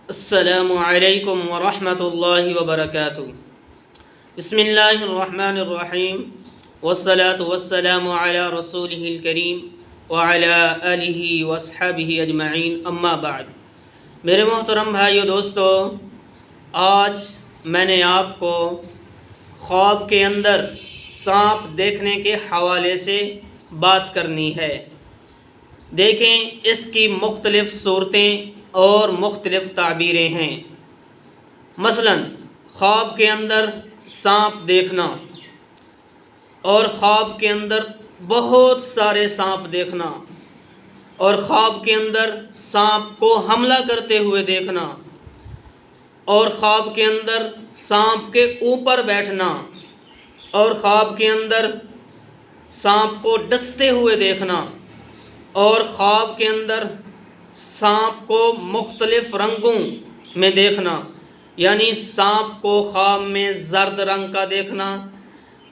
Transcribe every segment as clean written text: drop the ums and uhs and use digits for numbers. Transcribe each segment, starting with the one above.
السلام علیکم ورحمۃ اللہ وبرکاتہ۔ بسم اللہ الرحمن الرحیم والصلاة والسلام علی رسولہ الکریم وعلی آلہ واصحابہ اجمعین، اما بعد۔ میرے محترم بھائیو دوستو، آج میں نے آپ کو خواب کے اندر سانپ دیکھنے کے حوالے سے بات کرنی ہے۔ دیکھیں، اس کی مختلف صورتیں اور مختلف تعبیریں ہیں۔ مثلا خواب کے اندر سانپ دیکھنا اور خواب کے اندر بہت سارے سانپ دیکھنا، اور خواب کے اندر سانپ کو حملہ کرتے ہوئے دیکھنا، اور خواب کے اندر سانپ کے اوپر بیٹھنا، اور خواب کے اندر سانپ کو ڈستے ہوئے دیکھنا، اور خواب کے اندر سانپ کو مختلف رنگوں میں دیکھنا، یعنی سانپ کو خواب میں زرد رنگ کا دیکھنا،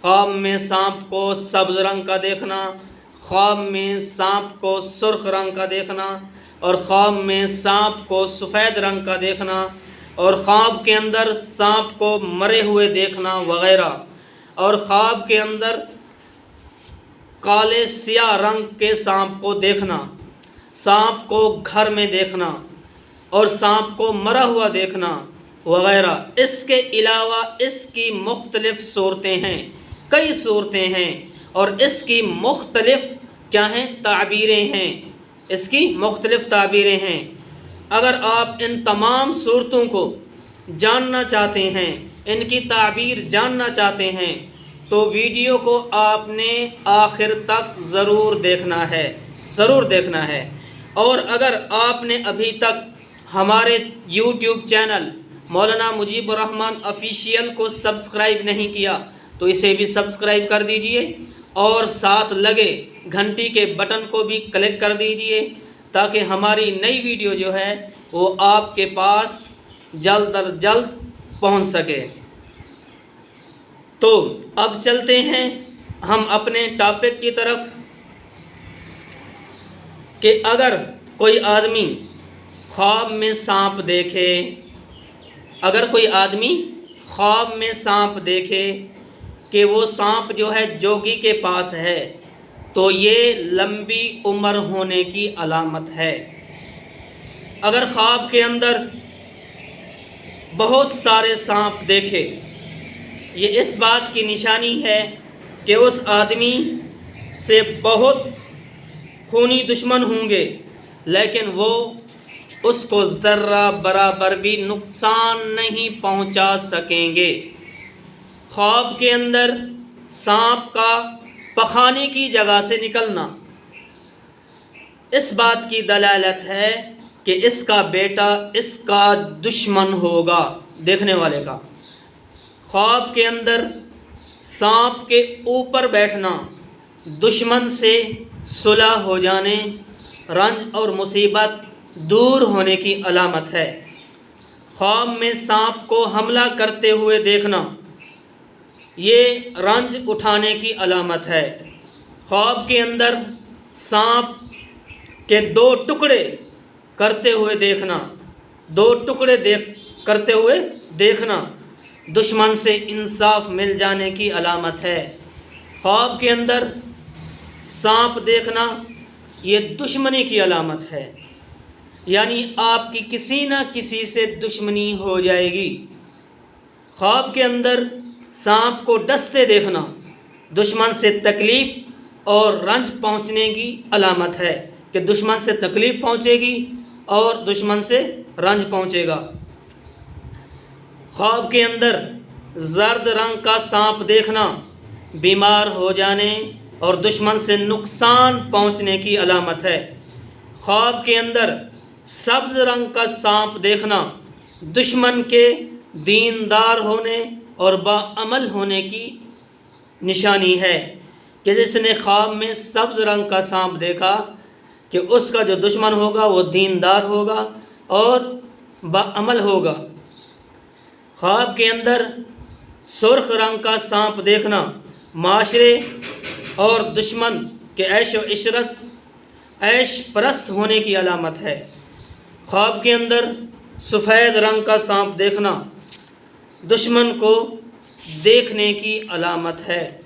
خواب میں سانپ کو سبز رنگ کا دیکھنا، خواب میں سانپ کو سرخ رنگ کا دیکھنا، اور خواب میں سانپ کو سفید رنگ کا دیکھنا، اور خواب کے اندر سانپ کو مرے ہوئے دیکھنا وغیرہ، اور خواب کے اندر کالے سیاہ رنگ کے سانپ کو دیکھنا، سانپ کو گھر میں دیکھنا، اور سانپ کو مرا ہوا دیکھنا وغیرہ۔ اس کے علاوہ اس کی مختلف صورتیں ہیں، کئی صورتیں ہیں، اور اس کی مختلف کیا ہیں؟ تعبیریں ہیں۔ اس کی مختلف تعبیریں ہیں۔ اگر آپ ان تمام صورتوں کو جاننا چاہتے ہیں، ان کی تعبیر جاننا چاہتے ہیں، تو ویڈیو کو آپ نے آخر تک ضرور دیکھنا ہے، ضرور دیکھنا ہے۔ اور اگر آپ نے ابھی تک ہمارے یوٹیوب چینل مولانا مجیب الرحمن آفیشیل کو سبسکرائب نہیں کیا تو اسے بھی سبسکرائب کر دیجئے، اور ساتھ لگے گھنٹی کے بٹن کو بھی کلک کر دیجئے، تاکہ ہماری نئی ویڈیو جو ہے وہ آپ کے پاس جلد از جلد پہنچ سکے۔ تو اب چلتے ہیں ہم اپنے ٹاپک کی طرف کہ اگر کوئی آدمی خواب میں سانپ دیکھے، اگر کوئی آدمی خواب میں سانپ دیکھے کہ وہ سانپ جو ہے جوگی کے پاس ہے، تو یہ لمبی عمر ہونے کی علامت ہے۔ اگر خواب کے اندر بہت سارے سانپ دیکھے، یہ اس بات کی نشانی ہے کہ اس آدمی سے بہت خونی دشمن ہوں گے، لیکن وہ اس کو ذرہ برابر بھی نقصان نہیں پہنچا سکیں گے۔ خواب کے اندر سانپ کا پخانے کی جگہ سے نکلنا اس بات کی دلالت ہے کہ اس کا بیٹا اس کا دشمن ہوگا، دیکھنے والے کا۔ خواب کے اندر سانپ کے اوپر بیٹھنا دشمن سے صلح ہو جانے، رنج اور مصیبت دور ہونے کی علامت ہے۔ خواب میں سانپ کو حملہ کرتے ہوئے دیکھنا یہ رنج اٹھانے کی علامت ہے۔ خواب کے اندر سانپ کے دو ٹکڑے کرتے ہوئے دیکھنا، دو ٹکڑے کرتے ہوئے دیکھنا دشمن سے انصاف مل جانے کی علامت ہے۔ خواب کے اندر سانپ دیکھنا یہ دشمنی کی علامت ہے، یعنی آپ کی کسی نہ کسی سے دشمنی ہو جائے گی۔ خواب کے اندر سانپ کو ڈستے دیکھنا دشمن سے تکلیف اور رنج پہنچنے کی علامت ہے، کہ دشمن سے تکلیف پہنچے گی اور دشمن سے رنج پہنچے گا۔ خواب کے اندر زرد رنگ کا سانپ دیکھنا بیمار ہو جانے اور دشمن سے نقصان پہنچنے کی علامت ہے۔ خواب کے اندر سبز رنگ کا سانپ دیکھنا دشمن کے دیندار ہونے اور باعمل ہونے کی نشانی ہے، کہ جس نے خواب میں سبز رنگ کا سانپ دیکھا کہ اس کا جو دشمن ہوگا وہ دیندار ہوگا اور باعمل ہوگا۔ خواب کے اندر سرخ رنگ کا سانپ دیکھنا معاشرے اور دشمن کے عیش و عشرت عیش پرست ہونے کی علامت ہے۔ خواب کے اندر سفید رنگ کا سانپ دیکھنا دشمن کو دیکھنے کی علامت ہے۔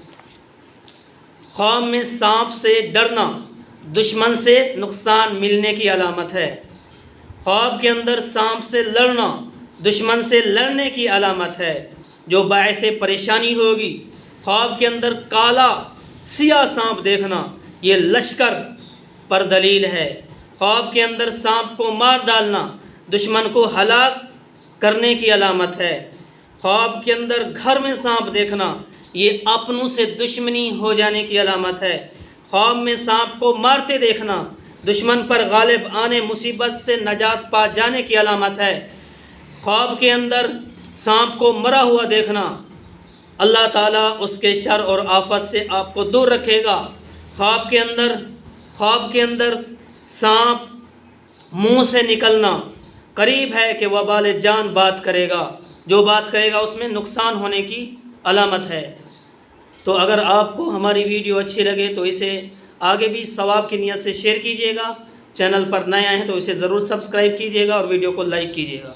خواب میں سانپ سے ڈرنا دشمن سے نقصان ملنے کی علامت ہے۔ خواب کے اندر سانپ سے لڑنا دشمن سے لڑنے کی علامت ہے جو باعث پریشانی ہوگی۔ خواب کے اندر کالا سیاہ سانپ دیکھنا یہ لشکر پر دلیل ہے۔ خواب کے اندر سانپ کو مار ڈالنا دشمن کو ہلاک کرنے کی علامت ہے۔ خواب کے اندر گھر میں سانپ دیکھنا یہ اپنوں سے دشمنی ہو جانے کی علامت ہے۔ خواب میں سانپ کو مارتے دیکھنا دشمن پر غالب آنے مصیبت سے نجات پا جانے کی علامت ہے۔ خواب کے اندر سانپ کو مرا ہوا دیکھنا اللہ تعالیٰ اس کے شر اور آفت سے آپ کو دور رکھے گا۔ خواب کے اندر سانپ منہ سے نکلنا قریب ہے کہ وبال جان بات کرے گا، جو بات کرے گا اس میں نقصان ہونے کی علامت ہے۔ تو اگر آپ کو ہماری ویڈیو اچھی لگے تو اسے آگے بھی ثواب کی نیت سے شیئر کیجیے گا۔ چینل پر نئے آئے ہیں تو اسے ضرور سبسکرائب کیجیے گا اور ویڈیو کو لائک کیجیے گا۔